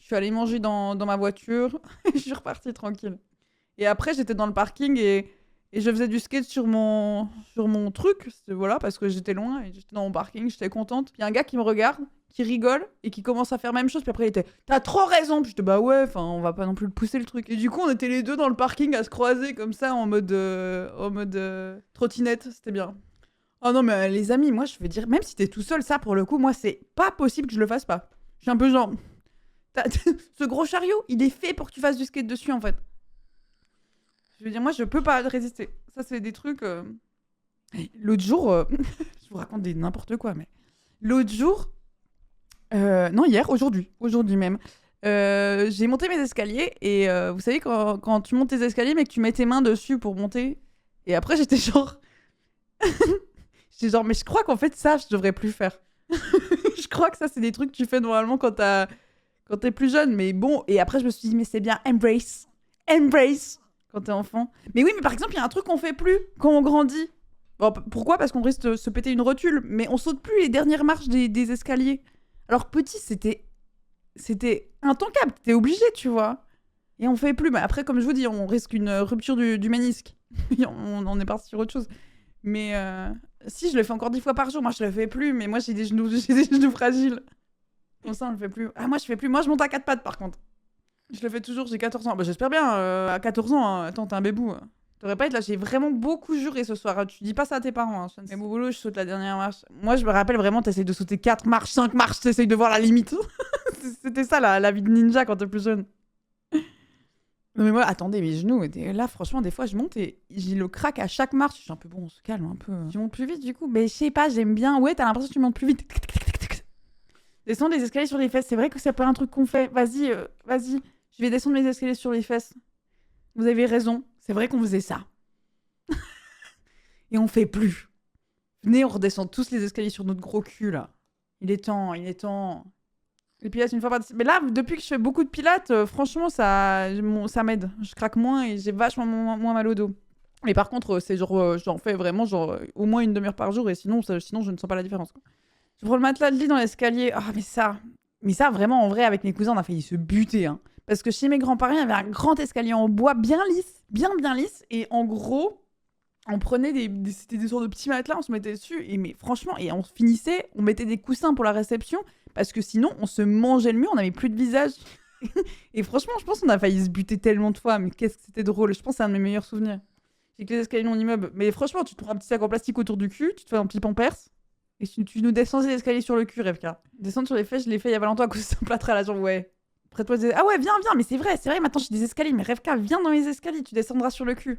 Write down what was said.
Je suis allée manger dans ma voiture et je suis repartie tranquille. Et après, j'étais dans le parking et je faisais du skate sur mon truc. Voilà, parce que j'étais loin et j'étais dans mon parking, j'étais contente. Puis il y a un gars qui me regarde, qui rigole et qui commence à faire la même chose. Puis après, il était t'as trop raison. Puis j'étais bah ouais, enfin, on va pas non plus le pousser le truc. Et du coup, on était les deux dans le parking à se croiser comme ça en mode trottinette. C'était bien. Oh non, mais les amis, moi je veux dire, même si t'es tout seul, ça pour le coup, moi c'est pas possible que je le fasse pas. Je suis un peu genre. Ce gros chariot, il est fait pour que tu fasses du skate dessus en fait. Je veux dire, moi je peux pas résister. Ça, c'est des trucs. L'autre jour, je vous raconte des n'importe quoi, mais. L'autre jour. Non, hier, aujourd'hui même. J'ai monté mes escaliers et vous savez, quand tu montes tes escaliers, mais que tu mets tes mains dessus pour monter. Et après, j'étais genre. J'étais genre, mais je crois qu'en fait, ça, je devrais plus faire. Je crois que ça, c'est des trucs que tu fais normalement quand t'es plus jeune. Mais bon, et après, je me suis dit, mais c'est bien, embrace. Embrace quand t'es enfant. Mais oui, mais par exemple, il y a un truc qu'on fait plus quand on grandit. Bon, pourquoi? Parce qu'on risque de se péter une rotule. Mais on saute plus les dernières marches des escaliers. Alors petit, c'était intankable. T'es obligé, tu vois. Et on fait plus. Mais après, comme je vous dis, on risque une rupture du ménisque. On est parti sur autre chose. Mais si, je le fais encore 10 fois par jour. Moi, je le fais plus. Mais moi, j'ai des genoux fragiles. Comme ça, on le fait plus. Ah, moi, je fais plus. Moi, je monte à 4 pattes, par contre. Je le fais toujours. J'ai 14 ans. Bah, j'espère bien. À 14 ans, hein. Attends, t'es un bébou. T'aurais pas été là. J'ai vraiment beaucoup juré ce soir. Tu dis pas ça à tes parents. Hein. Mais boulot, je saute la dernière marche. Moi, je me rappelle vraiment, t'essayes de sauter 4 marches, 5 marches. T'essayes de voir la limite. C'était ça, la vie de ninja quand t'es plus jeune. Non mais moi, attendez, mes genoux, là franchement, des fois je monte et j'ai le crack à chaque marche. Je suis un peu bon, on se calme un peu. Tu montes plus vite du coup? Mais je sais pas, j'aime bien. Ouais, t'as l'impression que tu montes plus vite. Descendre les escaliers sur les fesses, c'est vrai que c'est pas un truc qu'on fait. Vas-y, vas-y, je vais descendre mes escaliers sur les fesses. Vous avez raison, c'est vrai qu'on faisait ça. Et on fait plus. Venez, on redescend tous les escaliers sur notre gros cul là. Il est temps, il est temps. Les pilates une fois par... Mais là, depuis que je fais beaucoup de pilates, franchement, ça m'aide. Je craque moins et j'ai vachement moins mal au dos. Mais par contre, c'est genre, j'en fais vraiment genre au moins une demi-heure par jour et sinon je ne sens pas la différence. Quoi. Je prends le matelas de lit dans l'escalier. Ah, mais ça, vraiment, en vrai, avec mes cousins, on a failli se buter. Hein. Parce que chez mes grands-parents, il y avait un grand escalier en bois bien lisse, bien lisse. Et en gros, on prenait c'était des sortes de petits matelas, on se mettait dessus. Et mais franchement, et on finissait, on mettait des coussins pour la réception. Parce que sinon, on se mangeait le mur, on n'avait plus de visage. Et franchement, je pense qu'on a failli se buter tellement de fois. Mais qu'est-ce que c'était drôle. Je pense que c'est un de mes meilleurs souvenirs. J'ai que les escaliers de mon immeuble. Mais franchement, tu te prends un petit sac en plastique autour du cul, tu te fais un petit pampers. Et tu nous descends les escaliers sur le cul, Revka. Descendre sur les fesses, je l'ai fait il y a pas longtemps à cause d'un plâtre à la jambe. Ouais. Après toi, ah ouais, viens. Mais c'est vrai, maintenant j'ai des escaliers. Mais Revka, viens dans les escaliers, tu descendras sur le cul.